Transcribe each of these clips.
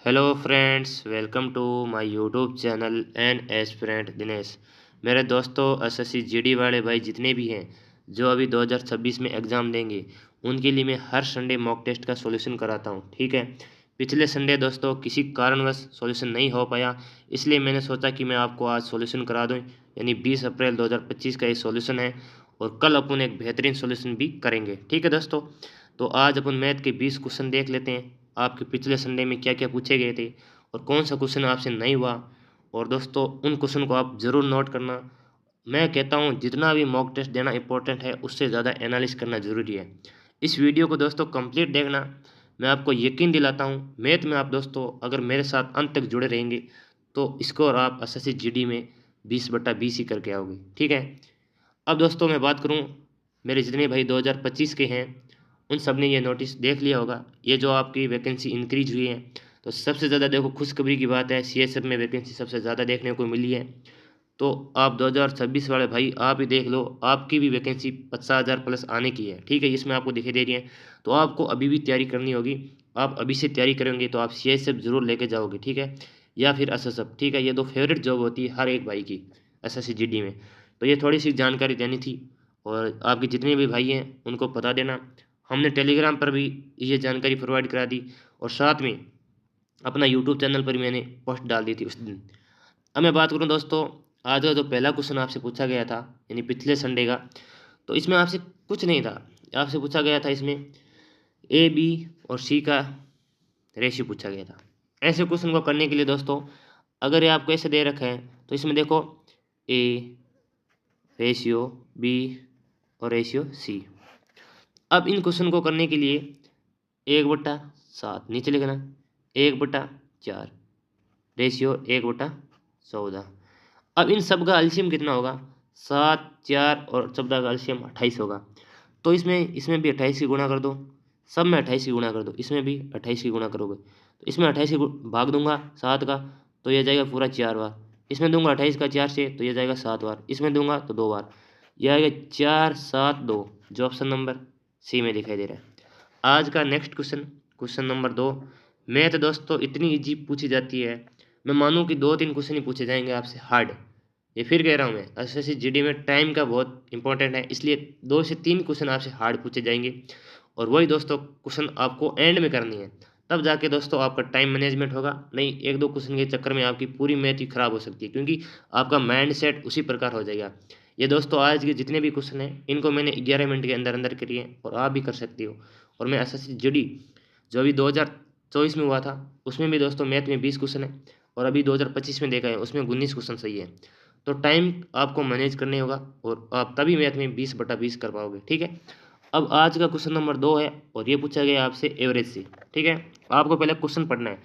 Hello friends, welcome to my YouTube channel and aspirant Dinesh. मेरे दोस्तों, SSC GD वाले भाई जितने भी हैं जो अभी 2026 में एग्ज़ाम देंगे, उनके लिए मैं हर संडे मॉक टेस्ट का सॉल्यूशन कराता हूं। ठीक है। पिछले संडे दोस्तों किसी कारणवश सॉल्यूशन नहीं हो पाया, इसलिए मैंने सोचा कि मैं आपको आज सॉल्यूशन करा दूँ। यानी 20 अप्रैल 2025 का ये सॉल्यूशन है और कल अपन एक बेहतरीन सॉल्यूशन भी करेंगे। ठीक है दोस्तों, तो आज अपन मैथ के 20 क्वेश्चन देख लेते हैं। आपके पिछले संडे में क्या क्या पूछे गए थे और कौन सा क्वेश्चन आपसे नहीं हुआ। और दोस्तों उन क्वेश्चन को आप ज़रूर नोट करना। मैं कहता हूँ जितना भी मॉक टेस्ट देना इंपॉर्टेंट है, उससे ज़्यादा एनालिसिस करना ज़रूरी है। इस वीडियो को दोस्तों कंप्लीट देखना। मैं आपको यकीन दिलाता हूँ मैथ में आप दोस्तों अगर मेरे साथ अंत तक जुड़े रहेंगे तो स्कोर आप एसएससी जीडी में 20/20 ही करके आओगे। ठीक है। अब दोस्तों मैं बात करूं, मेरे जितने भाई 2025 के हैं उन सब ने ये नोटिस देख लिया होगा। ये जो आपकी वैकेंसी इंक्रीज हुई है, तो सबसे ज़्यादा देखो खुशखबरी की बात है, सीएसएफ में वैकेंसी सबसे ज़्यादा देखने को मिली है। तो आप 2026 वाले भाई आप ही देख लो, आपकी भी वैकेंसी 50,000 प्लस आने की है। ठीक है, इसमें आपको दिखाई दे रही है। तो आपको अभी भी तैयारी करनी होगी। आप अभी से तैयारी करेंगे तो आप सीएसएफ ज़रूर लेके जाओगे। ठीक है, या फिर एसएसएफ। ठीक है, ये दो फेवरेट जॉब होती है हर एक भाई की एसएससी जीडी में। तो ये थोड़ी सी जानकारी देनी थी और आपके जितने भी भाई हैं उनको बता देना। हमने टेलीग्राम पर भी ये जानकारी प्रोवाइड करा दी और साथ में अपना यूट्यूब चैनल पर भी मैंने पोस्ट डाल दी थी उस दिन। अब मैं बात करूं दोस्तों, आज का जो पहला क्वेश्चन आपसे पूछा गया था यानी पिछले संडे का, तो इसमें आपसे कुछ नहीं था। आपसे पूछा गया था इसमें ए बी और सी का रेशियो पूछा गया था। ऐसे क्वेश्चन को करने के लिए दोस्तों अगर ये आपको ऐसे दे रखा है तो इसमें देखो ए रेशियो बी और रेशियो सी। अब इन क्वेश्चन को करने के लिए 1/7 नीचे लिखना, 1/4 रेशियो 1/14। अब इन सब का एलसीएम कितना होगा? 7, 4 और 14 का एलसीएम 28 होगा। तो इसमें भी 28 की गुणा कर दो, सब में 28 की गुणा कर दो, इसमें भी 28 की गुणा करोगे तो इसमें 28 की भाग दूंगा 7 का तो यह जाएगा पूरा 4 बार। इसमें दूंगा 28 का 4 से तो यह जाएगा 7 बार। इसमें दूंगा तो 2 बार। यह आएगा 4, 7, 2, जो ऑप्शन नंबर सी में दिखाई दे रहा है। आज का next question, question number 2। Math दोस्तों इतनी इजी पूछी जाती है, मैं मानूं कि 2-3 क्वेश्चन ही पूछे जाएंगे आपसे हार्ड। ये फिर कह रहा हूँ मैं, एसएससी जीडी में टाइम का बहुत इंपॉर्टेंट है, इसलिए 2 से 3 क्वेश्चन आपसे हार्ड पूछे जाएंगे और वही दोस्तों क्वेश्चन आपको एंड में करनी है। तब जाके दोस्तों आपका टाइम मैनेजमेंट होगा। नहीं 1-2 क्वेश्चन के चक्कर में आपकी पूरी मैथ ही खराब हो सकती है, क्योंकि आपका माइंड सेट उसी प्रकार हो जाएगा। ये दोस्तों आज के जितने भी क्वेश्चन हैं इनको मैंने 11 मिनट के अंदर अंदर करिए और आप भी कर सकते हो। और मैं एसएससी जीडी जो अभी 2024 में हुआ था उसमें भी दोस्तों मैथ में 20 क्वेश्चन है और अभी 2025 में देखा है उसमें 19 क्वेश्चन सही है। तो टाइम आपको मैनेज करने होगा और आप तभी मैथ में 20/20 कर पाओगे। ठीक है। अब आज का क्वेश्चन नंबर 2 है और ये पूछा गया आपसे एवरेज से। ठीक है, आपको पहले क्वेश्चन पढ़ना है।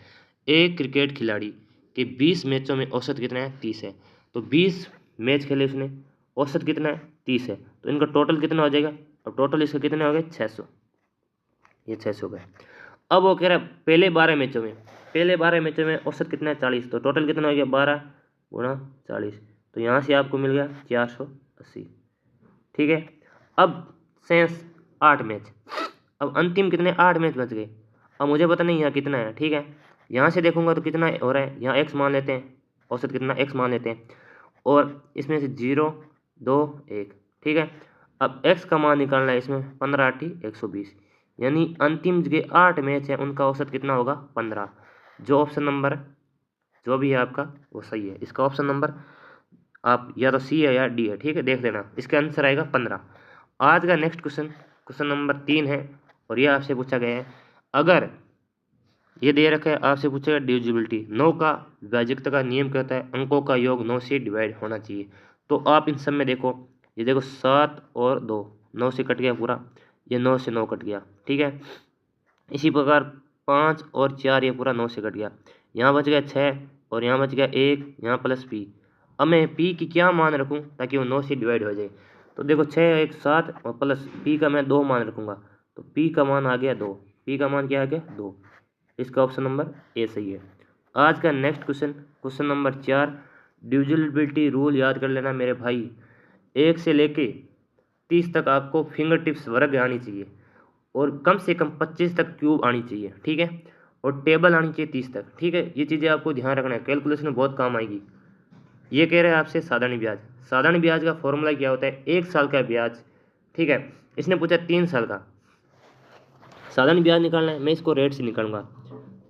एक क्रिकेट खिलाड़ी के 20 मैचों में औसत कितना है? 30 है। तो 20 मैच खेले उसने, औसत कितना है? 30 है। तो इनका टोटल कितना हो जाएगा? अब टोटल इसका कितना हो गया? 600। ये 600 का है। अब वो कह रहा है पहले 12 मैचों में औसत कितना है? 40। तो टोटल कितना हो गया? 12 गुणा 40। तो यहाँ से आपको मिल गया 480। ठीक है। अब शेष 8 मैच, अब अंतिम कितने 8 मैच बच गए। अब मुझे पता नहीं यहाँ कितना है। ठीक है, यहाँ से देखूंगा तो कितना हो रहा है, यहाँ x मान लेते हैं, औसत कितना x मान लेते हैं और इसमें से 0, 2, 1। ठीक है, अब x का मान निकालना है, इसमें 15 8 120, यानी अंतिम जो 8 मैच है उनका औसत कितना होगा? 15। जो ऑप्शन नंबर जो भी है आपका वो सही है। इसका ऑप्शन नंबर आप या तो सी है या डी है। ठीक है, देख लेना, इसका आंसर आएगा 15। आज का नेक्स्ट क्वेश्चन, क्वेश्चन नंबर 3 है और ये आपसे पूछा गया है। अगर ये दे रखा है, आपसे पूछेगा डिविजिबिलिटी 9 का विभाज्यता का नियम कहता है अंकों का योग 9 से डिवाइड होना चाहिए। तो आप इन सब में देखो, ये देखो 7 और 2, 9 से कट गया पूरा, ये 9 से 9 कट गया। ठीक है, इसी प्रकार 5 और 4 ये पूरा 9 से कट गया, यहाँ बच गया 6 और यहाँ बच गया 1, यहाँ प्लस पी। अब मैं पी की क्या मान रखूँ ताकि वो 9 से डिवाइड हो जाए? तो देखो 6 1 7 और प्लस पी का मैं 2 मान रखूँगा, तो पी का मान आ गया 2। पी का मान क्या आ गया? 2। इसका ऑप्शन नंबर ए सही है। आज का next question, question number 4। Divisibility rule याद कर लेना मेरे भाई, 1 से लेके 30 तक आपको फिंगर टिप्स वर्ग आनी चाहिए और कम से कम 25 तक क्यूब आनी चाहिए। ठीक है, और टेबल आनी चाहिए 30 तक। ठीक है, ये चीज़ें आपको ध्यान रखना है, कैलकुलेशन में बहुत काम आएगी। ये कह रहे हैं आपसे साधारण ब्याज। साधारण ब्याज का फॉर्मूला क्या होता है? 1 साल का ब्याज। ठीक है, इसने पूछा 3 साल का साधारण ब्याज निकालना है, मैं इसको रेट से निकालूंगा।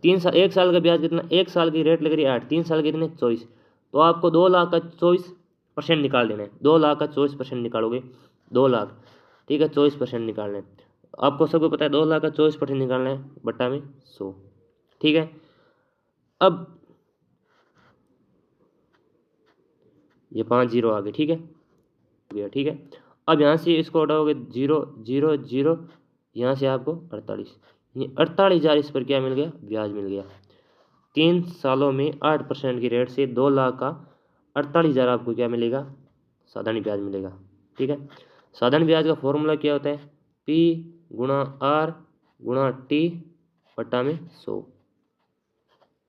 1 साल का ब्याज कितना? 1 साल की रेट लग रही है 8, 3 साल के कितने? 24। तो आपको 2 लाख का 24% निकाल देना है। 2 लाख का 24% निकालोगे, 2 लाख, ठीक है, 24% निकालना है। आपको सबको पता है 2 लाख का 24% निकालना है बट्टा में 100। ठीक है, अब ये 5 जीरो आ गए। ठीक है, ठीक है, अब यहाँ से इसको हटाओगे 0 0 0, यहाँ से आपको 48, ये 48,000 इस पर क्या मिल गया? ब्याज मिल गया। 3 सालों में 8% की रेट से 2 लाख का 48,000 आपको क्या मिलेगा? साधारण ब्याज मिलेगा। ठीक है, साधारण ब्याज का फॉर्मूला क्या होता है? P गुणा R गुणा T बट्टा में 100,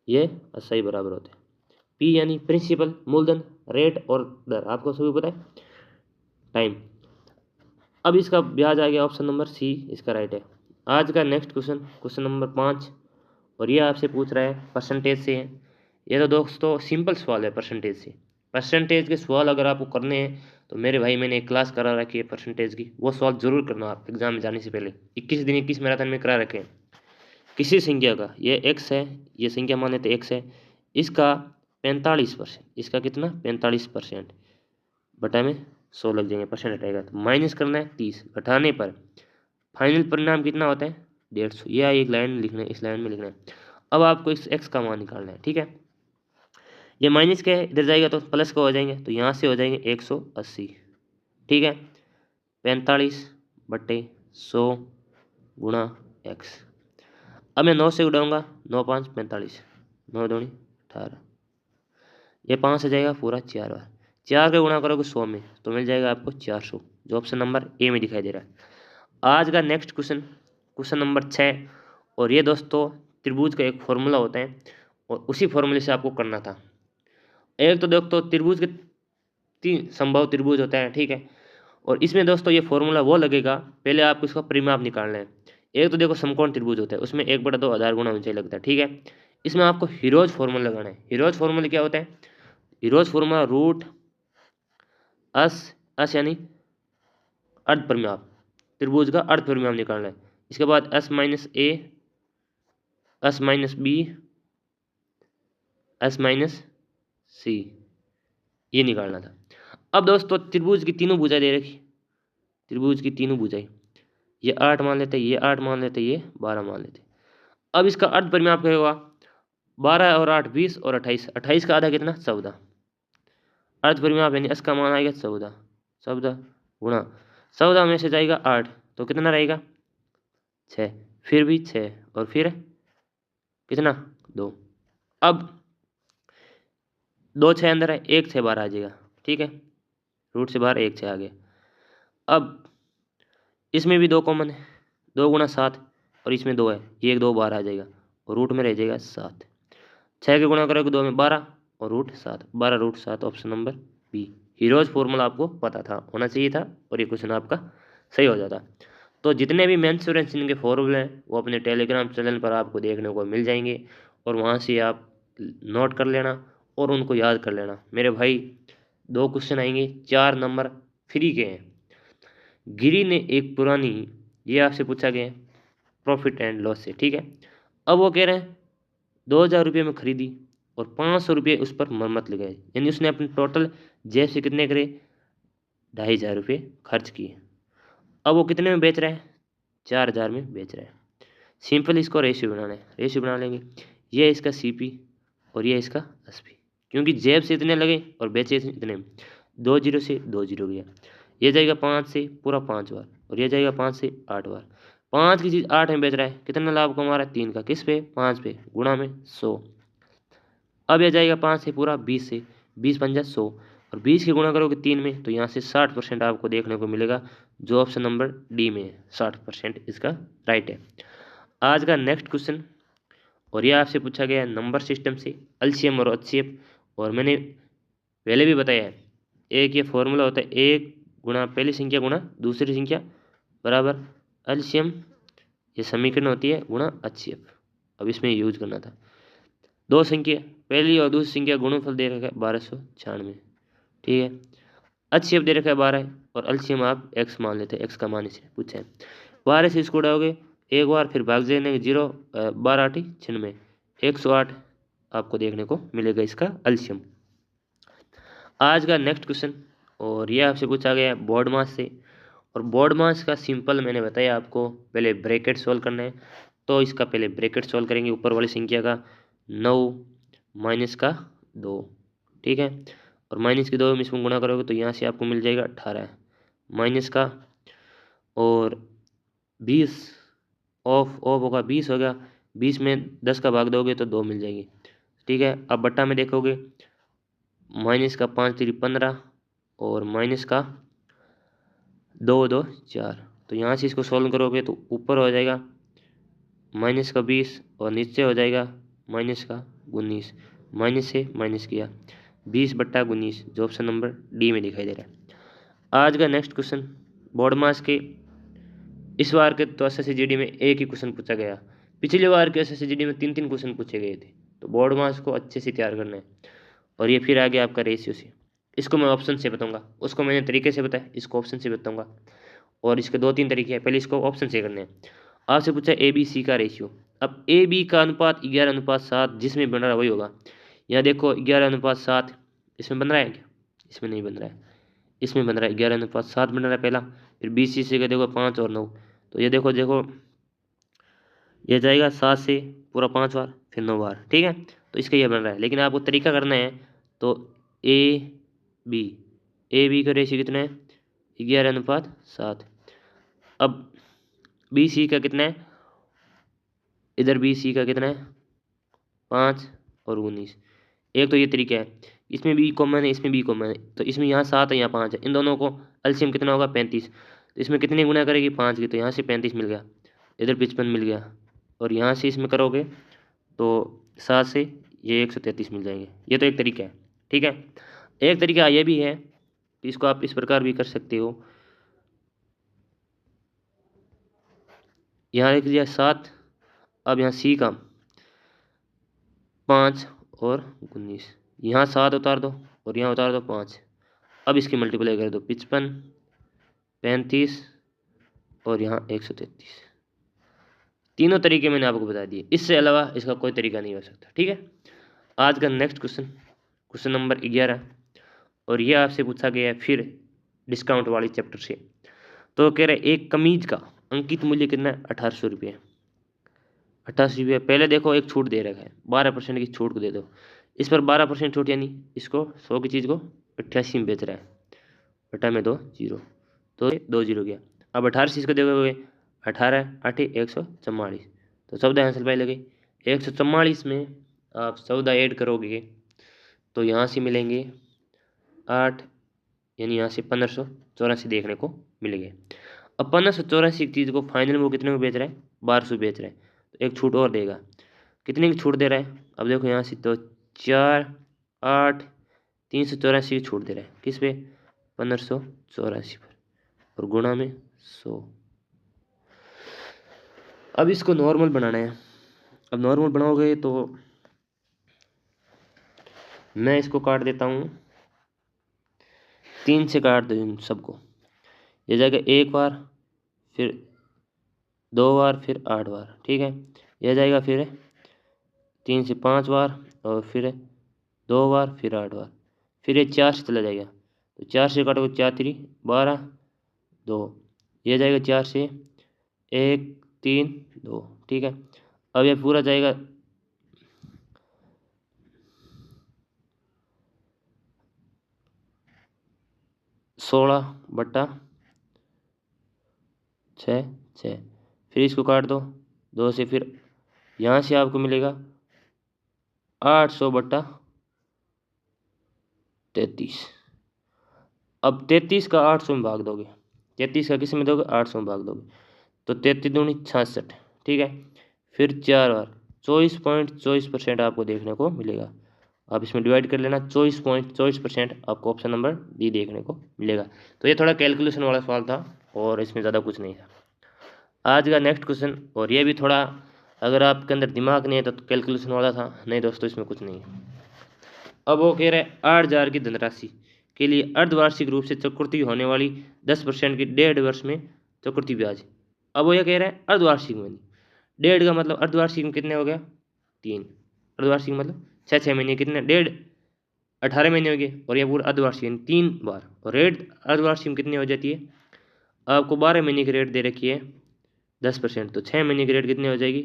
ये 80 बराबर होते हैं। P यानी प्रिंसिपल, मूलधन, रेट और दर, आपको सभी पता है, टाइम। अब इसका ब्याज आ गया ऑप्शन नंबर सी, इसका राइट है। आज का नेक्स्ट क्वेश्चन, क्वेश्चन नंबर 5, और ये आपसे पूछ रहा है परसेंटेज से है। ये तो दोस्तों सिंपल सवाल है परसेंटेज से। परसेंटेज के सवाल अगर आपको करने हैं तो मेरे भाई मैंने एक क्लास करा रखी है परसेंटेज की, वो सवाल जरूर करना आप एग्जाम में जाने से पहले। 21 दिन 21 मैराथन में करा रखे हैं। किसी संख्या का, ये एक्स है, ये संख्या मान लेते एक्स है, इसका 45%, इसका कितना? 45% बटा में 100 लग जाएंगे, परसेंट हटाएगा तो माइनस करना है 30, घटाने पर फाइनल परिणाम कितना होता है? 150। यह एक लाइन लिखना है, इस लाइन में लिखना है। अब आपको इस एक्स का मान निकालना है। ठीक है, ये माइनस क्या है, इधर जाएगा तो प्लस का हो जाएंगे, तो यहाँ से हो जाएंगे 180। ठीक है, 45 बट्टे 100 गुणा एक्स। अब मैं 9 से उड़ाऊंगा, 9 5 45, 9 दूनी 18, ये 5 हो जाएगा पूरा 4 बार। 4 का गुणा करोगे 100 में तो मिल जाएगा आपको 400, जो ऑप्शन नंबर ए में दिखाई दे रहा है। आज का नेक्स्ट क्वेश्चन, क्वेश्चन नंबर 6, और ये दोस्तों त्रिभुज का एक फॉर्मूला होता है और उसी फॉर्मूले से आपको करना था। एक तो दोस्तों त्रिभुज के 3 संभव त्रिभुज होता है। ठीक है, और इसमें दोस्तों ये फॉर्मूला वो लगेगा, पहले आपको इसका परिमाप निकालना है। एक तो देखो समकोण त्रिभुज होता है, उसमें 1/2 आधार गुणा ऊंचाई लगता है। ठीक है, इसमें आपको हीरोज फॉर्मूला लगाना है। हीरोज फॉर्मूला क्या होता है? हीरोज फॉर्मूला रूट अस यानी अर्ध परिमाप, त्रिभुज का अर्ध परिमाप निकालना है। इसके बाद S minus A, S minus B, S minus C, ये निकालना था। अब दोस्तों त्रिभुज की तीनों भुजाएं दे रखी, त्रिभुज की तीनों भुजाएं, ये 8 मान लेते, ये 8 मान लेते, ये 12 मान लेते। अब इसका अर्ध परिमाप क्या होगा? 12 और 8 20 और 28, 28 का आधा कितना? 14। अर्ध परिमाप यानी एस का मान आएगा 14, 14 गुणा 14 में से जाएगा 8 तो कितना रहेगा? 6, फिर भी 6 और फिर कितना? 2। अब 2 6 अंदर है, 1 6 बाहर आ जाएगा। ठीक है, रूट से बाहर 1 6 आ गया। अब इसमें भी 2 कॉमन है, 2 गुणा 7, और इसमें 2 है, ये 1 2 बाहर आ जाएगा और रूट में रह जाएगा 7। 6 के गुणा करोगे 2 में 12 और root 7, 12 root 7, option number B. Heron's formula आपको पता था, होना चाहिए था, और ये क्वेश्चन आपका सही हो जाता। तो जितने भी मेंस और के फॉर्मूले हैं वो अपने टेलीग्राम चैनल पर आपको देखने को मिल जाएंगे, और वहाँ से आप नोट कर लेना और उनको याद कर लेना। मेरे भाई 2 क्वेश्चन आएंगे, 4 नंबर फ्री के हैं। गिरी ने एक पुरानी, ये आपसे पूछा गया प्रॉफिट एंड लॉस से। ठीक है, अब वो कह रहे हैं 2,000 रुपये में खरीदी और 500 रुपये उस पर मरम्मत लगाए, यानी उसने अपने टोटल जेब से कितने करे? 2,500 रुपये खर्च किए। अब वो कितने में बेच रहा है? 4,000 में बेच रहा है। सिंपल इसको रेशियो बनाना है, रेशियो बना लेंगे। ये इसका सीपी और ये इसका एसपी, क्योंकि जेब से इतने लगे और बेचे इतने, 2 जीरो से 2 जीरो गया। ये जाएगा 5 से पूरा 5 बार, और ये जाएगा 5 से 8 बार। 5 की चीज़ 8 में बेच रहा है, कितना लाभ कमा रहा है? 3 का। किस पे? 5 पे, गुणा में 100। अब यह जाएगा 5 से पूरा 20 से, 20 पंजा 100, और 20 के गुणा करोगे 3 में तो यहाँ से 60% आपको देखने को मिलेगा, जो ऑप्शन नंबर डी में है। 60% इसका राइट है। आज का नेक्स्ट क्वेश्चन, और यह आपसे पूछा गया है नंबर सिस्टम से, एलसीएम और एचसीएफ, और मैंने पहले भी बताया है, एक ये फॉर्मूला होता है, एक गुणा पहली संख्या गुणा दूसरी संख्या बराबर एलसीएम, ये समीकरण होती है, गुणा एचसीएफ। अब इसमें यूज करना था। दो संख्या, पहली और दूसरी संख्या गुणनफल दे रखा है 1296, ठीक है। HCF दे रखा है 12 और एलसीएम आप x मान लेते हैं, x का मान इसे पूछा है। 12 से इसको उड़ाओगे एक बार, फिर भाग देने 0, 12 8 96, 108 आपको देखने को मिलेगा इसका एलसीएम। आज का नेक्स्ट क्वेश्चन, और ये आपसे पूछा गया है बोर्ड मास से, और बोर्ड मास का सिंपल मैंने बताया आपको, पहले ब्रैकेट सॉल्व करना है। तो इसका पहले ब्रैकेट सॉल्व करेंगे, ऊपर वाली संख्या का 9 माइनस का 2, ठीक है, और माइनस के 2 में इसमें गुणा करोगे तो यहाँ से आपको मिल जाएगा 18 माइनस का, और 20 ऑफ होगा 20 हो गया, 20 में 10 का भाग दोगे तो 2 मिल जाएगी, ठीक है। अब बट्टा में देखोगे माइनस का 5 3 15 और माइनस का 2 2 4, तो यहाँ से इसको सॉल्व करोगे तो ऊपर हो जाएगा माइनस का 20 और नीचे हो जाएगा माइनस का 19, माइनस से माइनस किया 20/19, जो ऑप्शन नंबर डी में दिखाई दे रहा है। आज का नेक्स्ट क्वेश्चन बोर्ड मास के, इस बार के तो SSCGD में एक ही क्वेश्चन पूछा गया, पिछले बार के SSCGD में 3 क्वेश्चन पूछे गए थे। तो बोर्ड मास को अच्छे से तैयार करना है। और ये फिर आ गया आपका रेशियो से, इसको मैं ऑप्शन से बताऊंगा, उसको मैंने तरीके से बताया, इसको ऑप्शन से बताऊंगा। और इसके 2-3 तरीके हैं, पहले इसको ऑप्शन से करने हैं। आपसे पूछा ABC का रेशियो, अब AB का अनुपात 11:7 जिसमें बन रहा है वही होगा। यहाँ देखो 11:7 इसमें बन रहा है क्या? इसमें नहीं बन रहा है, इसमें बन रहा है 11:7 बन रहा है पहला। फिर BC का देखो 5 और 9, तो ये देखो ये जाएगा 7 से पूरा 5 बार, फिर 9 बार, ठीक है। तो इसका ये बन रहा है, लेकिन आपको तरीका करना है। तो AB का रेशियो कितना है? 11:7। अब BC का कितना है? इधर BC का कितना है? 5 और 19। एक तो ये तरीका है, इसमें भी कॉमन है, इसमें भी कॉमन है, तो इसमें यहाँ 7 है, यहाँ 5 है, इन दोनों को एलसीएम कितना होगा? 35। तो इसमें कितने गुना करेगी? 5 की, तो यहाँ से 35 मिल गया, इधर 55 मिल गया, और यहाँ से इसमें करोगे तो 7 से ये 133 मिल जाएंगे। ये तो एक तरीका है, ठीक है। एक तरीका ये भी है कि इसको आप इस प्रकार भी कर सकते हो, यहाँ लिख दिया 7, अब यहाँ C का 5 और 19, यहाँ 7 उतार दो और यहाँ उतार दो 5, अब इसकी मल्टीप्लाई कर दो 55, 35 और यहाँ 133। तीनों तरीके मैंने आपको बता दिए, इससे अलावा इसका कोई तरीका नहीं हो सकता, ठीक है। आज का नेक्स्ट क्वेश्चन नंबर 11, और ये आपसे पूछा गया है फिर डिस्काउंट वाली चैप्टर से। तो कह रहे एक कमीज का अंकित मूल्य कितना है? 1800 रुपये। 1800 रुपये। पहले देखो एक छूट दे रखा है, 12% की छूट को दे दो, इस पर 12% छूट, यानी इसको 100 की चीज़ को 88 में बेच रहा है, बटा में 2 0, तो 2 0 गया। अब 18 से इसको देखोगे 18 8 144, तो 14 आंसर पाई लगे। 144 में आप 14 ऐड करोगे तो यहाँ से मिलेंगे 8, यानी यहाँ से 1584 देखने को मिलेंगे। अब 1584 चीज़ को फाइनल में वो कितने में बेच रहा है? 1200 बेच रहा है, तो एक छूट और देगा। कितने की छूट दे रहा है? अब देखो यहाँ से तो 4 8 384 की छूट दे रहा है, किस पे? 1584 पर, और गुणा में 100। अब इसको नॉर्मल बनाना है। अब नॉर्मल बनाओगे तो मैं इसको काट देता हूँ, 3 से काट दो इन सबको, ये जाएगा 1 बार, फिर 2 बार, फिर 8 बार, ठीक है। यह जाएगा फिर 3 से 5 बार, और फिर 2 बार, फिर 8 बार, फिर ये 4 से चला जाएगा, तो 4 से काटोगे 4 3 12 2, यह जाएगा 4 से 1 3 2, ठीक है। अब यह पूरा जाएगा 16/6, फिर इसको काट दो 2 से, फिर यहाँ से आपको मिलेगा 800/33। अब 33 का 800 में भाग दोगे, 33 का किस में दोगे? 800 में भाग दोगे, तो 33 दूनी 66, ठीक है। फिर 4 बार, 24.24% आपको देखने को मिलेगा। आप इसमें डिवाइड कर लेना, 24.24% आपको ऑप्शन नंबर डी देखने को मिलेगा। तो ये थोड़ा कैलकुलेशन वाला सवाल था, और इसमें ज़्यादा कुछ नहीं था। आज का नेक्स्ट क्वेश्चन, और ये भी थोड़ा अगर आपके अंदर दिमाग नहीं है तो कैलकुलेशन वाला था, नहीं दोस्तों इसमें कुछ नहीं है। अब वो कह रहा है 8,000 की धनराशि के लिए अर्धवार्षिक रूप से चक्रवृद्धि होने वाली 10% की 1.5 वर्ष में चक्रवृद्धि ब्याज। अब वो ये कह रहा है अर्धवार्षिक में, 1.5 का मतलब अर्धवार्षिक में कितने हो गया 3, अर्धवार्षिक मतलब 6 महीने, कितने 1.5 18 महीने हो गए, और ये पूरा अर्धवार्षिक 3 बार। और रेट अर्धवार्षिक में कितनी हो जाती है, आपको 12 महीने की रेट दे रखी है 10%, तो 6 महीने की रेट कितनी हो जाएगी,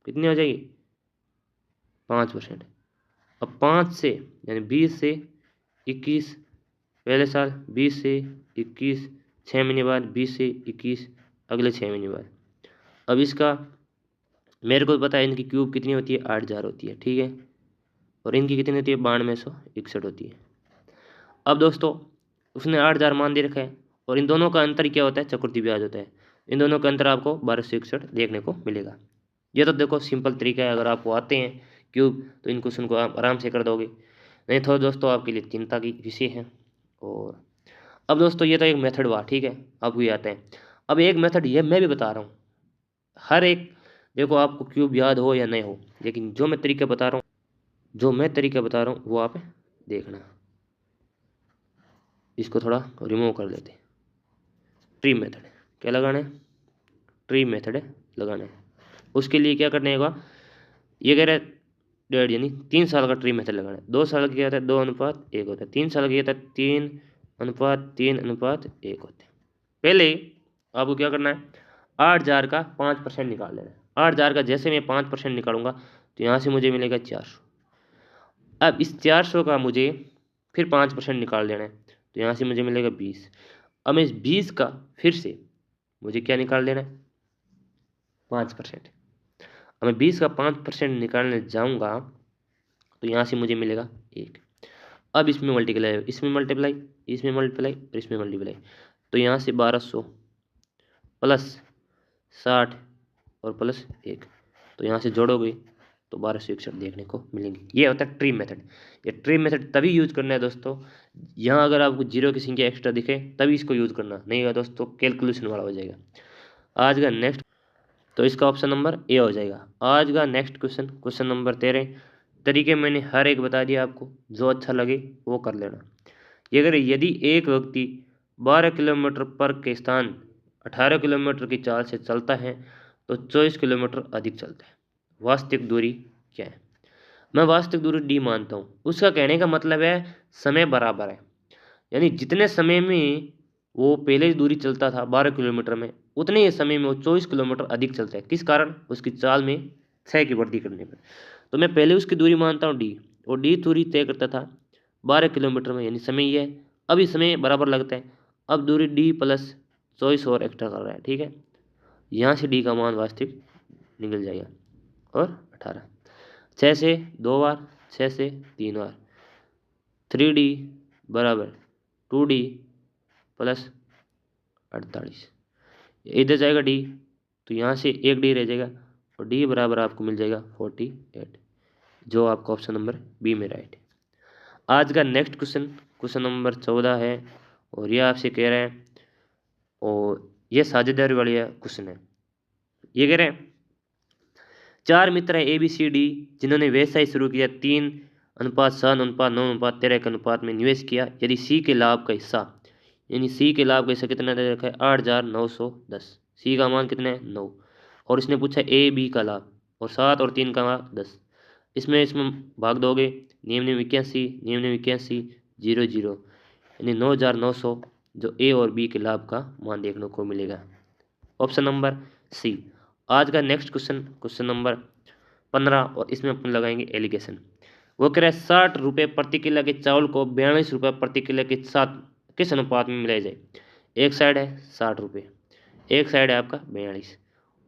कितनी हो जाएगी 5%। अब 5 से यानी 20 से 21 पहले साल, 20 से 21 6 महीने बाद, 20 से 21 अगले 6 महीने बाद। अब इसका मेरे को पता है इनकी क्यूब कितनी होती है 8,000 होती है, ठीक है, और इनकी कितनी होती है 9261 होती है। अब दोस्तों उसने 8,000 मान दे रखा है, और इन दोनों का अंतर क्या होता है, चक्रवृद्धि ब्याज होता है। इन दोनों का अंतर आपको 1261 देखने को मिलेगा। ये तो देखो सिंपल तरीका है, अगर आपको आते हैं क्यूब तो इन क्वेश्चन को आप आराम से कर दोगे, नहीं तो दोस्तों आपके लिए चिंता की विषय है। और अब दोस्तों ये तो एक मेथड हुआ, ठीक है, आपको ये आता है। अब एक मेथड ये मैं भी बता रहा हूँ, हर एक देखो आपको क्यूब याद हो या नहीं हो, लेकिन जो मैं तरीका बता रहा हूँ वो आप देखना। इसको थोड़ा रिमूव कर देते हैं। ट्री मेथड क्या लगाना है, ट्री मेथड लगाना है। उसके लिए क्या करने होगा, ये कह रहा है 1.5 यानी 3 साल का ट्री मेथड लगाना है। 2 साल का क्या होता है 2:1 होता है, 3 साल का क्या होता है 3:3:1 होता है। पहले आपको क्या करना है, 8,000 का 5% निकाल लेना है। 8,000 का जैसे मैं 5% निकालूंगा तो यहाँ से मुझे मिलेगा 400। अब इस 400 का मुझे फिर 5% निकाल देना है, तो यहाँ से मुझे मिलेगा 20। अब मैं इस 20 का फिर से मुझे क्या निकाल देना है 5%। अब मैं 20 का 5% निकालने जाऊँगा तो यहाँ से मुझे मिलेगा 1। अब इसमें मल्टीप्लाई, इसमें मल्टीप्लाई, इसमें मल्टीप्लाई और इसमें मल्टीप्लाई, तो यहाँ से 1200 प्लस 60 और प्लस 1, तो यहाँ से जोड़ोगे तो 1261 देखने को मिलेंगे। ये होता है ट्री मेथड। ये ट्री मेथड तभी यूज करना है दोस्तों, यहाँ अगर आपको जीरो की संख्या एक्स्ट्रा दिखे तभी इसको यूज करना, नहीं होगा दोस्तों कैलकुलेशन वाला हो जाएगा। आज का नेक्स्ट, तो इसका ऑप्शन नंबर ए हो जाएगा। आज का नेक्स्ट क्वेश्चन, क्वेश्चन नंबर 13। तरीके मैंने हर एक बता दिया आपको, जो अच्छा लगे वो कर लेना। ये अगर यदि एक व्यक्ति 12 किलोमीटर पर के स्थान 18 किलोमीटर की चाल से चलता है तो 24 किलोमीटर अधिक चलता है, वास्तविक दूरी क्या है। मैं वास्तविक दूरी डी मानता हूँ। उसका कहने का मतलब है समय बराबर है, यानी जितने समय में वो पहले दूरी चलता था 12 किलोमीटर में, उतने ही समय में वो 24 किलोमीटर अधिक चलता है। किस कारण, उसकी चाल में 6 की वृद्धि करने पर। तो मैं पहले उसकी दूरी मानता हूँ डी, और डी दूरी तय करता था 12 किलोमीटर में, यानी समय ये है। अब इस समय बराबर लगता है, अब दूरी डी प्लस 24 और एक्स्ट्रा कर रहा है, ठीक है। यहाँ से डी का मान वास्तविक निकल जाएगा, और 18 6 से 2 बार, 6 से 3 बार, 3D बराबर 2D प्लस 48, इधर जाएगा डी तो यहाँ से एक डी रह जाएगा, और डी बराबर आपको मिल जाएगा 48, जो आपका ऑप्शन नंबर बी में राइट है। आज का नेक्स्ट क्वेश्चन, क्वेश्चन नंबर 14 है, और यह आपसे कह रहे हैं, और यह साझेदारी वाली क्वेश्चन है। ये कह रहे हैं 4 मित्र है ए बी सी डी, जिन्होंने व्यवसाय शुरू किया 3:7:9:13 के अनुपात में निवेश किया। यदि सी के लाभ का हिस्सा, यानी सी के लाभ का हिस्सा कितना दे रखा है 8,910, सी का मान कितना है 9, और इसने पूछा ए बी का लाभ, और 7 और 3 का मान 10। इसमें भाग दोगे, नियम ने 81, नियम ने 81, 0 यानी 9,900, जो ए और बी के लाभ का मान देखने को मिलेगा, ऑप्शन नंबर सी। आज का नेक्स्ट क्वेश्चन, क्वेश्चन नंबर 15, और इसमें अपन लगाएंगे एलिगेशन। वो कह रहा है 60 रुपये प्रति किलो के चावल को 42 रुपये प्रति किलो के साथ किस अनुपात में मिलाया जाए। एक साइड है 60 रुपये, एक साइड है आपका 42,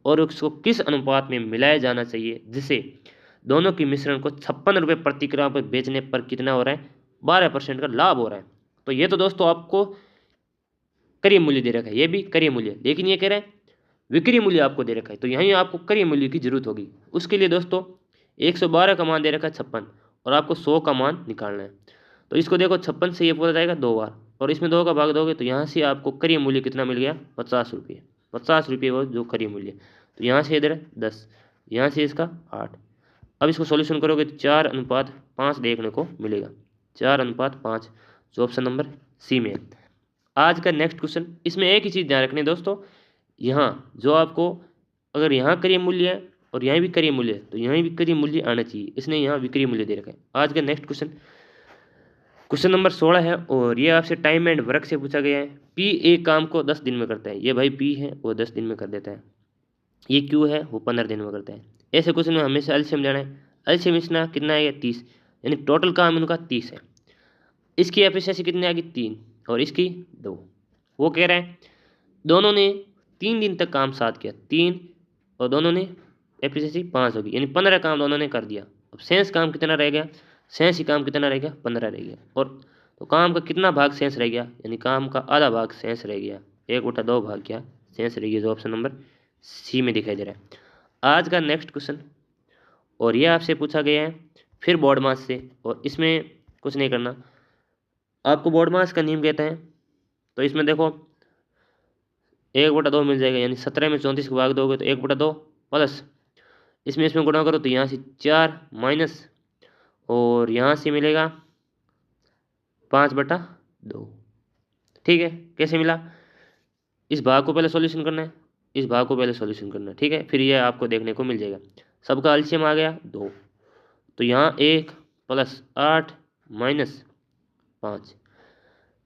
और उसको किस अनुपात में मिलाया जाना चाहिए जिससे दोनों की मिश्रण को 56 रुपये प्रति किलो पर बेचने पर कितना हो रहा है 12% का लाभ हो रहा है। तो ये तो दोस्तों आपको क्रय मूल्य दे रखा है, ये भी क्रय मूल्य, लेकिन ये कह रहे हैं विक्रय मूल्य आपको दे रखा है, तो यहीं आपको क्रय मूल्य की जरूरत होगी। उसके लिए दोस्तों 112 का मान दे रखा है 56, और आपको 100 का मान निकालना है। तो इसको देखो 56 से ये पूरा जाएगा 2 बार, और इसमें 2 का भाग दोगे तो यहाँ से आपको क्रय मूल्य कितना मिल गया 50 रुपये। 50 रुपये वो जो क्रय मूल्य, तो यहाँ से इधर 10, यहाँ से इसका 8। अब इसको सॉल्यूशन करोगे तो 4:5 देखने को मिलेगा, 4:5, जो ऑप्शन नंबर सी में है। आज का नेक्स्ट क्वेश्चन, इसमें एक ही चीज़ ध्यान रखनी है दोस्तों, यहाँ जो आपको अगर यहाँ करीय मूल्य है और यहाँ भी करीय मूल्य है तो यहाँ भी करीय मूल्य आना चाहिए, इसने यहाँ विक्रिय मूल्य दे रखा है। आज का नेक्स्ट क्वेश्चन, क्वेश्चन नंबर 16 है और ये आपसे टाइम एंड वर्क से पूछा गया है। पी एक काम को 10 दिन में करता है, ये भाई पी है वो 10 दिन में कर देता है, ये क्यू है वो 15 दिन में करता है। ऐसे क्वेश्चन में हमेशा एलसीएम लेना है। एलसीएम इसना कितना है, 30, यानी टोटल काम इनका 30 है। इसकी एफिशिएंसी कितनी आ गई, 3, और इसकी 2। वो कह रहा है दोनों ने 3 दिन तक काम साथ किया, 3, और दोनों ने एफिशिएंसी 5 होगी, यानी 15 काम दोनों ने कर दिया। अब शेष काम कितना रह गया, शेष ही काम कितना रह गया, 15 रह गया। और तो काम का कितना भाग शेष रह गया, यानी काम का आधा भाग शेष रह गया, 1/2 भाग क्या शेष रह गया, जो ऑप्शन नंबर सी में दिखाई दे रहा है। आज का नेक्स्ट क्वेश्चन, और ये आपसे पूछा गया है फिर बोर्ड मास से, और इसमें कुछ नहीं करना, आपको बोर्ड मास का नियम कहता है। तो इसमें देखो 1/2 मिल जाएगा, यानी 17 में 34 को भाग दोगे तो 1/2 प्लस इसमें गुणा करो तो यहाँ से 4 माइनस, और यहाँ से मिलेगा 5/2। ठीक है, कैसे मिला, इस भाग को पहले सॉल्यूशन करना है, इस भाग को पहले सॉल्यूशन करना है, ठीक है, फिर ये आपको देखने को मिल जाएगा। सबका एलसीएम आ गया 2, तो यहाँ 1 + 8 - 5,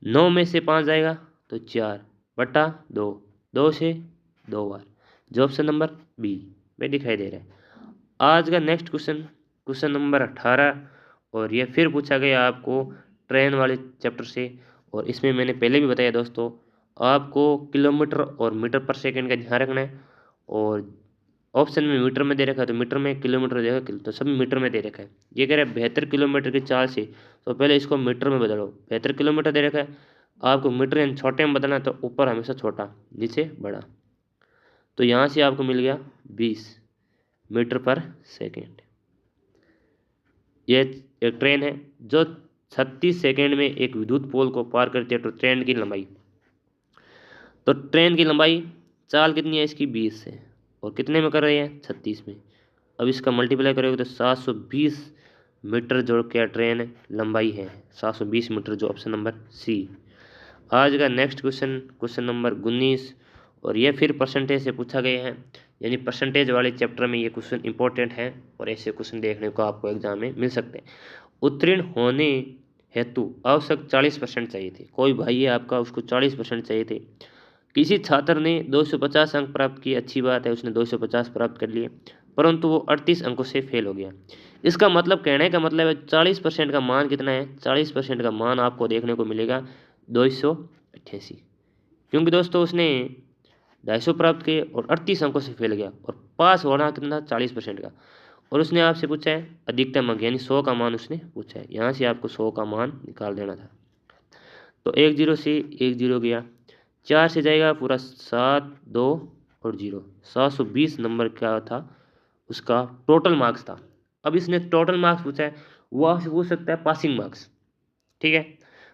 9 में से 5 जाएगा तो 4/2, 2 से 2 बार, जो ऑप्शन नंबर बी में दिखाई दे रहा है। आज का नेक्स्ट क्वेश्चन, क्वेश्चन नंबर 18, और ये फिर पूछा गया आपको ट्रेन वाले चैप्टर से, और इसमें मैंने पहले भी बताया दोस्तों, आपको किलोमीटर और मीटर पर सेकंड का ध्यान रखना है। और ऑप्शन में मीटर में दे रखा है तो मीटर में, किलोमीटर दे रखा है तो सब मीटर में दे रखा है। ये कह रहा है 72 किलोमीटर की चाल से, तो पहले इसको मीटर में बदलो। 72 किलोमीटर दे रखा है, आपको मीटर यानी छोटे में बदलना है तो ऊपर हमेशा छोटा नीचे बड़ा, तो यहाँ से आपको मिल गया 20 मीटर पर सेकेंड। ये एक ट्रेन है जो 36 सेकेंड में एक विद्युत पोल को पार करती है। तो ट्रेन की लंबाई, तो ट्रेन की लंबाई चाल कितनी है इसकी, 20 है, और कितने में कर रही है, 36 में। अब इसका मल्टीप्लाई करोगे तो 720 मीटर जो क्या ट्रेन लंबाई है, 720 मीटर, जो ऑप्शन नंबर सी। आज का नेक्स्ट क्वेश्चन, क्वेश्चन नंबर 19, और ये फिर परसेंटेज से पूछा गया है, यानी परसेंटेज वाले चैप्टर में ये क्वेश्चन इंपॉर्टेंट है, और ऐसे क्वेश्चन देखने को आपको एग्जाम में मिल सकते हैं। उत्तीर्ण होने हेतु आवश्यक 40% चाहिए थे, कोई भाई है आपका उसको 40% चाहिए थे। किसी छात्र ने 250 अंक प्राप्त किए, अच्छी बात है, उसने 250 प्राप्त कर लिए, परंतु वो 38 अंकों से फेल हो गया। इसका मतलब, कहने का मतलब है 40% का मान कितना है, 40% का मान आपको देखने को मिलेगा 288, क्योंकि दोस्तों उसने 250 प्राप्त किए और 38 अंकों से फेल गया, और पास होना कितना 40% का। और उसने आपसे पूछा है अधिकतम अंक, यानी 100 का मान उसने पूछा है, यहाँ से आपको 100 का मान निकाल देना था। तो 1 0 से 1 0 गया, 4 से जाएगा पूरा 7 2 और 0, 720 नंबर क्या था उसका टोटल मार्क्स था। अब इसने टोटल मार्क्स पूछा है, वो आपसे पूछ सकता है पासिंग मार्क्स, ठीक है।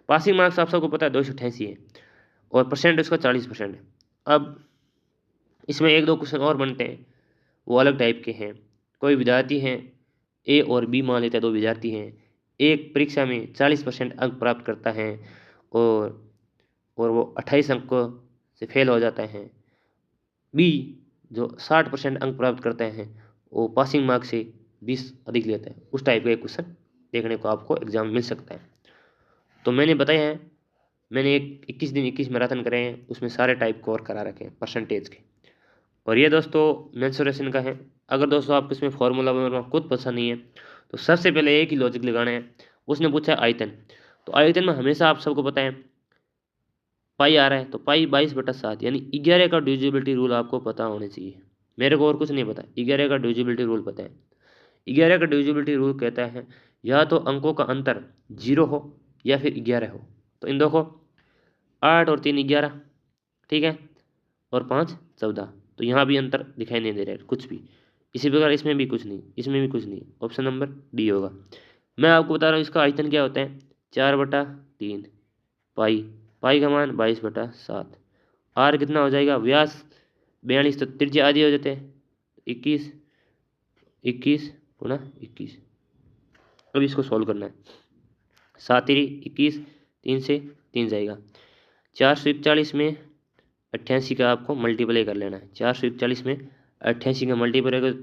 पासिंग मार्क्स आप सबको पता है 288 है, और परसेंट उसका 40% है। अब इसमें 1 2 क्वेश्चन और बनते हैं, वो अलग टाइप के हैं। कोई विद्यार्थी हैं, ए और बी मान लेते हैं, 2 विद्यार्थी हैं, एक परीक्षा में 40% अंक प्राप्त करता है और वो 28 अंक से फेल हो जाता है। बी जो 60% अंक प्राप्त करते हैं वो पासिंग मार्क्स से 20 अधिक लेता है। उस टाइप का एक क्वेश्चन देखने को आपको एग्जाम मिल सकता है। तो मैंने बताया है, मैंने एक 21 दिन 21 मैराथन करे हैं, उसमें सारे टाइप कवर करा रखे हैं परसेंटेज के। और ये दोस्तों मेंसुरेशन का है। अगर दोस्तों आपको इसमें फॉर्मूला वगैरह खुद पसंद नहीं है तो सबसे पहले एक ही लॉजिक लगाना है। उसने पूछा है आयतन, तो आयतन में हमेशा आप सबको पता है पाई आ रहा है, तो पाई 22/7, यानी 11 का डिविजिबिलिटी रूल आपको पता होना चाहिए। मेरे को और कुछ नहीं पता, 11 का डिविजिबिलिटी रूल पता है। 11 का डिविजिबिलिटी रूल कहता है या तो अंकों का अंतर 0 हो या फिर 11 हो। तो इन देखो 8 और 3 11, ठीक है, और 5 14, तो यहाँ भी अंतर दिखाई नहीं दे रहा है कुछ भी। इसी प्रकार इसमें भी कुछ नहीं, इसमें भी कुछ नहीं, ऑप्शन नंबर डी होगा। मैं आपको बता रहा हूँ इसका आयतन क्या होता है, 4/3 पाई, पाई का मान 22/7। आर कितना हो जाएगा, व्यास 42, तो त्रिज्या आधी हो जाते हैं 21, 21 गुणा 21। अब इसको सॉल्व करना है। 7 तिरी 21, 3 से 3 जाएगा। 441 में 88 का आपको मल्टीप्लाई कर लेना है। 441 में 88 का मल्टीप्लाई कर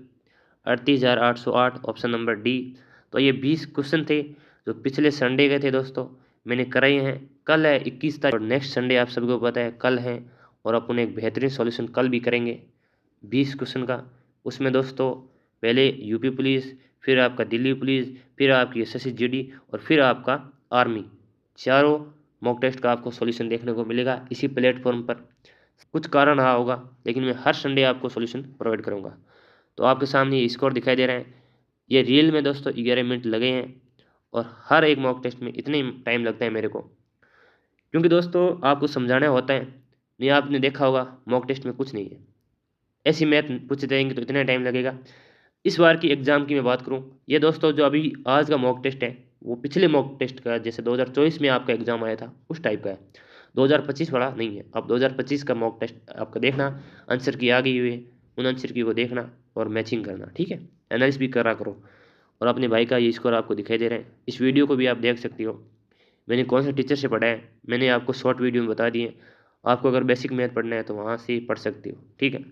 38,808, ऑप्शन नंबर डी। तो ये 20 क्वेश्चन थे जो पिछले संडे के थे दोस्तों, मैंने कराए हैं। कल है 21 तारीख और नेक्स्ट संडे आप सभी को पता है कल है, और अपन एक बेहतरीन सॉल्यूशन कल भी करेंगे 20 क्वेश्चन का। उसमें दोस्तों पहले यूपी पुलिस, फिर आपका दिल्ली पुलिस, फिर आपकी एसएससी जीडी और फिर आपका आर्मी, चारों मॉक टेस्ट का आपको सॉल्यूशन देखने को मिलेगा इसी प्लेटफॉर्म पर। कुछ कारण रहा होगा, लेकिन मैं हर संडे आपको सॉल्यूशन प्रोवाइड करूंगा। तो आपके सामने ये स्कोर दिखाई दे रहा है। ये रियल में दोस्तों 11 मिनट लगे हैं, और हर एक मॉक टेस्ट में इतने टाइम लगता है मेरे को, क्योंकि दोस्तों आपको समझाना होता है। नहीं, आपने देखा होगा मॉक टेस्ट में कुछ नहीं है, ऐसी मैथ पूछ जाएंगे तो इतना टाइम लगेगा। इस बार की एग्ज़ाम की मैं बात करूं, ये दोस्तों जो अभी आज का मॉक टेस्ट है वो पिछले मॉक टेस्ट का, जैसे 2024 में आपका एग्ज़ाम आया था उस टाइप का है, 2025 वाला नहीं है। अब 2025 का मॉक टेस्ट आपका देखना, आंसर की आ गई हुई है, उन आंसर की को देखना और मैचिंग करना, ठीक है। एनालिसिस भी करा करो। और अपने भाई का ये स्कोर आपको दिखाई दे रहा है, इस वीडियो को भी आप देख सकती हो। मैंने कौन से टीचर से पढ़ा है मैंने आपको शॉर्ट वीडियो में बता दिए। आपको अगर बेसिक मैथ पढ़ना है तो वहाँ से पढ़ सकती हो, ठीक है।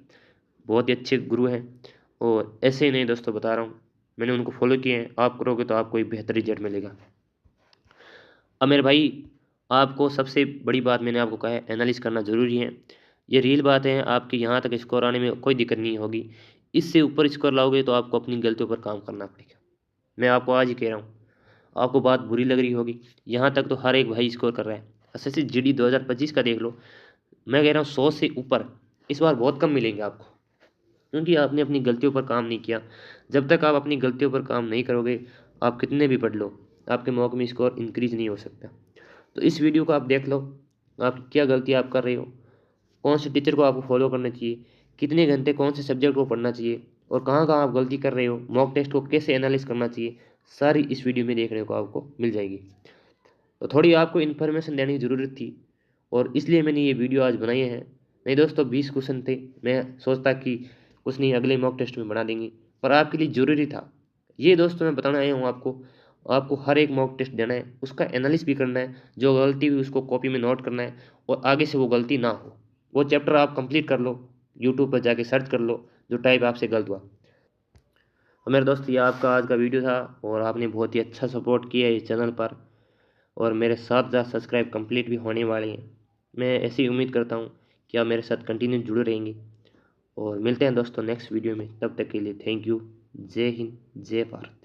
बहुत ही अच्छे गुरु हैं, और ऐसे ही नहीं दोस्तों बता रहा हूँ, मैंने उनको फॉलो किए हैं। आप करोगे तो आपको एक बेहतर रिजल्ट मिलेगा। अब मेरे भाई, आपको सबसे बड़ी बात मैंने आपको कहा है, एनालिसिस करना ज़रूरी है। ये रियल बात है, आपके यहाँ तक स्कोर आने में कोई दिक्कत नहीं होगी। इससे ऊपर स्कोर लाओगे तो आपको अपनी गलतियों पर काम करना पड़ेगा। मैं आपको आज ही कह रहा हूँ, आपको बात बुरी लग रही होगी। यहाँ तक तो हर एक भाई स्कोर कर रहा है। एसएससी जीडी 2025 का देख लो, मैं कह रहा हूँ 100 से ऊपर इस बार बहुत कम मिलेंगे आपको, क्योंकि आपने अपनी गलतियों पर काम नहीं किया। जब तक आप अपनी गलतियों पर काम नहीं करोगे, आप कितने भी पढ़ लो, आपके मॉक में स्कोर इंक्रीज नहीं हो सकता। तो इस वीडियो को आप देख लो, आप क्या गलती आप कर रहे हो, कौन से टीचर को आपको फॉलो करना चाहिए, कितने घंटे कौन से सब्जेक्ट को पढ़ना चाहिए, और कहाँ कहाँ आप गलती कर रहे हो, मॉक टेस्ट को कैसे एनालिस करना चाहिए, सारी इस वीडियो में देखने को आपको मिल जाएगी। तो थोड़ी आपको इन्फॉर्मेशन देने की ज़रूरत थी, और इसलिए मैंने ये वीडियो आज बनाई है। नहीं दोस्तों, 20 क्वेश्चन थे, मैं सोचता कि कुछ नहीं अगले मॉक टेस्ट में बना देंगे, पर आपके लिए ज़रूरी था। ये दोस्तों मैं बताना आया हूँ आपको, आपको हर एक मॉक टेस्ट देना है, उसका एनालिस भी करना है, जो गलती हुई उसको कॉपी में नोट करना है, और आगे से वो गलती ना हो। वो चैप्टर आप कंप्लीट कर लो, यूट्यूब पर जाके सर्च कर लो जो टाइप आपसे गलत हुआ। और मेरे दोस्त, ये आपका आज का वीडियो था, और आपने बहुत ही अच्छा सपोर्ट किया है इस चैनल पर, और मेरे 7,000 सब्सक्राइब कंप्लीट भी होने वाले हैं। मैं ऐसी उम्मीद करता हूँ कि आप मेरे साथ कंटिन्यू जुड़े रहेंगे। और मिलते हैं दोस्तों नेक्स्ट वीडियो में, तब तक के लिए थैंक यू। जय हिंद, जय भारत।